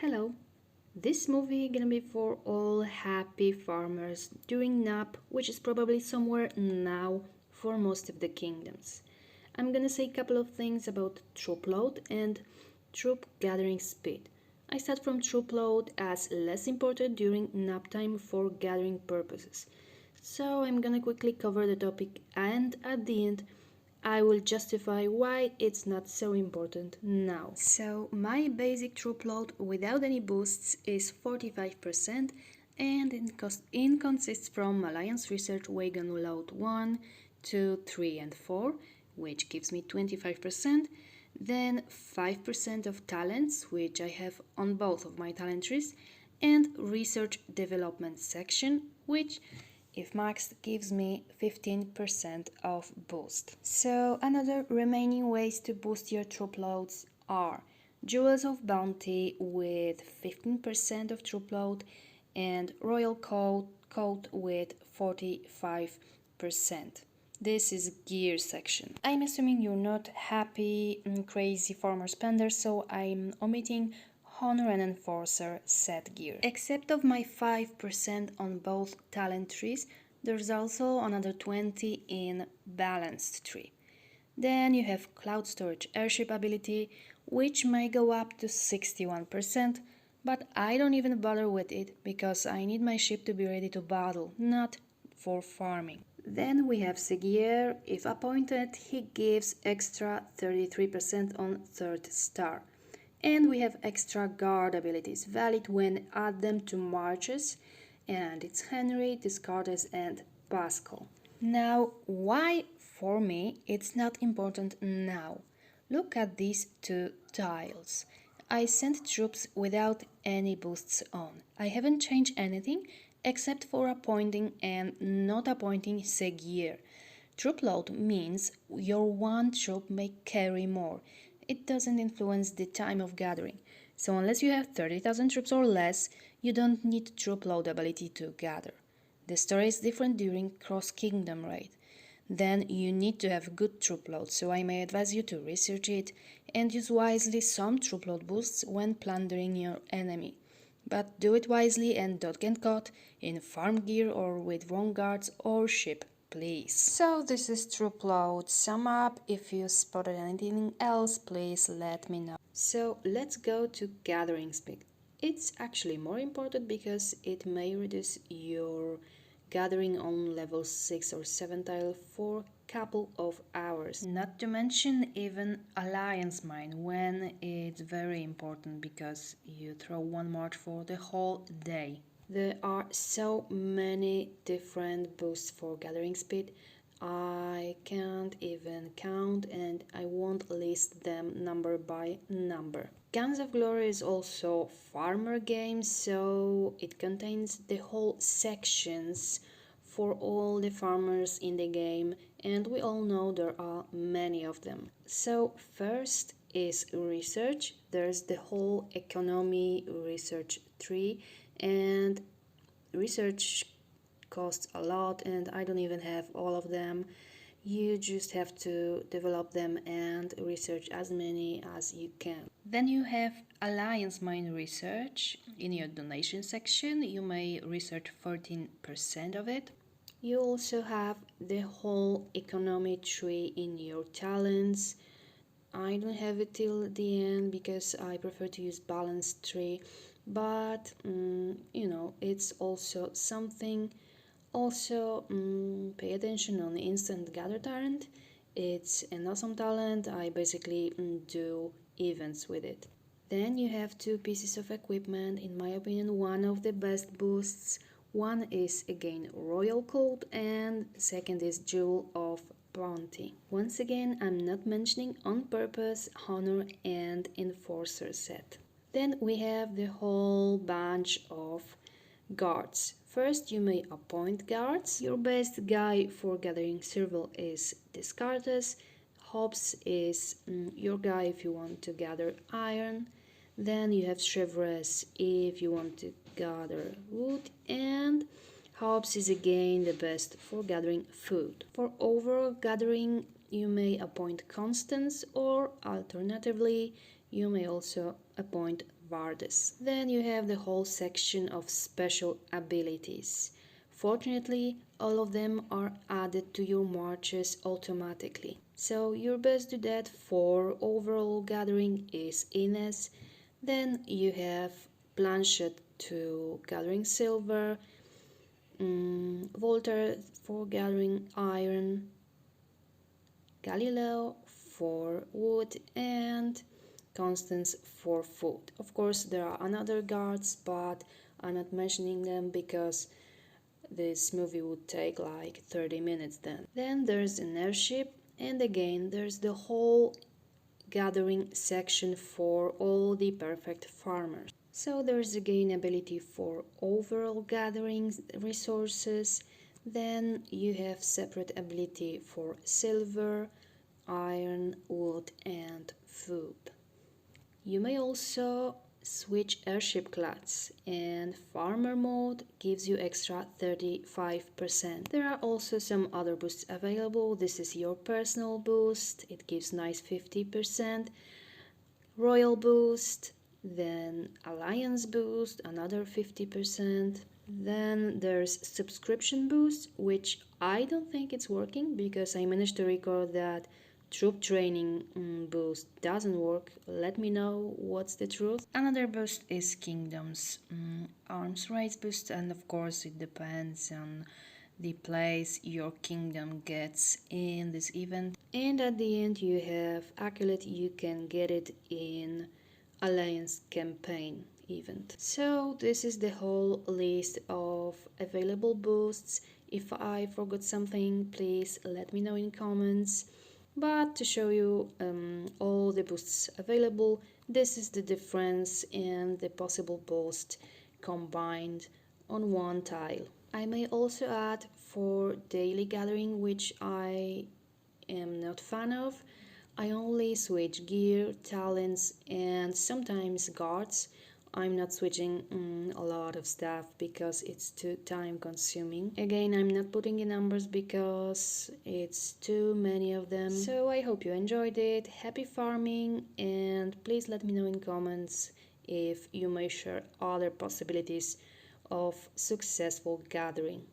Hello, this movie gonna be for all happy farmers during nap, which is probably somewhere now for most of the kingdoms. I'm gonna say a couple of things about troop load and troop gathering speed. I start from troop load as less important during nap time for gathering purposes. So I'm gonna quickly cover the topic and at the end I will justify why it's not so important now. So my basic troop load without any boosts is 45% and it consists from Alliance Research Wagon Load 1, 2, 3 and 4, which gives me 25%, then 5% of talents, which I have on both of my talent trees, and research development section, which if maxed gives me 15% of boost. So another remaining ways to boost your troop loads are Jewels of Bounty with 15% of troop load and Royal Coat with 45%. This is gear section. I'm assuming you're not happy crazy farmer spender, so I'm omitting Honor and Enforcer set gear. Except of my 5% on both talent trees, there's also another 20 in balanced tree. Then you have Cloud Storage Airship ability, which may go up to 61%, but I don't even bother with it because I need my ship to be ready to battle, not for farming. Then we have Seguier. If appointed, he gives extra 33% on 3rd star. And we have extra guard abilities, valid when add them to marches, and it's Henry, Descartes and Pascal. Now, why for me it's not important now? Look at these two tiles. I sent troops without any boosts on. I haven't changed anything except for appointing and not appointing Seguier. Troop load means your one troop may carry more. It doesn't influence the time of gathering. So unless you have 30,000 troops or less, you don't need troop load ability to gather. The story is different during cross-kingdom raid. Then you need to have good troop load, so I may advise you to research it and use wisely some troop load boosts when plundering your enemy. But do it wisely and don't get caught in farm gear or with wrong guards or ship, please. So this is troop load. Sum up. If you spotted anything else, please let me know. So let's go to gathering speed. It's actually more important because it may reduce your gathering on level 6 or 7 tile for couple of hours. Not to mention even alliance mine when it's very important because you throw one march for the whole day. There are so many different boosts for gathering speed. I can't even count and I won't list them number by number. Guns of Glory is also farmer game, so it contains the whole sections for all the farmers in the game, and we all know there are many of them. So first is research. There's the whole economy research tree, and research costs a lot and I don't even have all of them. You just have to develop them and research as many as you can. Then you have Alliance Mine Research. In your donation section, you may research 14% of it. You also have the whole economy tree in your talents. I don't have it till the end because I prefer to use balanced tree, but it's also something. Also, pay attention on Instant Gather Talent. It's an awesome talent. I basically do events with it. Then you have two pieces of equipment, in my opinion one of the best boosts. One is again Royal Coat and second is Jewel of Bounty. Once again, I'm not mentioning on purpose Honor and Enforcer set. Then we have the whole bunch of guards. First, you may appoint guards. Your best guy for gathering silver is Descartes. Hobbs is your guy if you want to gather iron. Then you have Chevres if you want to gather wood, and Hobbs is again the best for gathering food. For overall gathering, you may appoint Constance, or alternatively, you may also appoint Vardes. Then you have the whole section of special abilities. Fortunately, all of them are added to your marches automatically. So your best dudet for overall gathering is Ines. Then you have Planchet to gathering silver, Voltaire for gathering iron, Galileo for wood, and Constance for food. Of course, there are another guards, but I'm not mentioning them because this movie would take like 30 minutes then. Then there's an airship, and again there's the whole gathering section for all the perfect farmers. So there's again ability for overall gathering resources. Then you have separate ability for silver, iron, wood, and food. You may also switch airship class, and farmer mode gives you extra 35%. There are also some other boosts available. This is your personal boost, it gives nice 50%. Royal boost, then alliance boost, another 50%. Then there's subscription boost, which I don't think it's working because I managed to record that troop training boost doesn't work. Let me know what's the truth. Another boost is kingdoms, arms race boost, and of course it depends on the place your kingdom gets in this event. And at the end you have Acolyte, you can get it in Alliance campaign event. So this is the whole list of available boosts. If I forgot something, please let me know in comments. But to show you all the boosts available, this is the difference in the possible boost combined on one tile. I may also add for daily gathering, which I am not fan of. I only switch gear, talents, and sometimes guards. I'm not switching a lot of stuff because it's too time consuming. Again, I'm not putting in numbers because it's too many of them. So I hope you enjoyed it. Happy farming, and please let me know in comments if you may share other possibilities of successful gathering.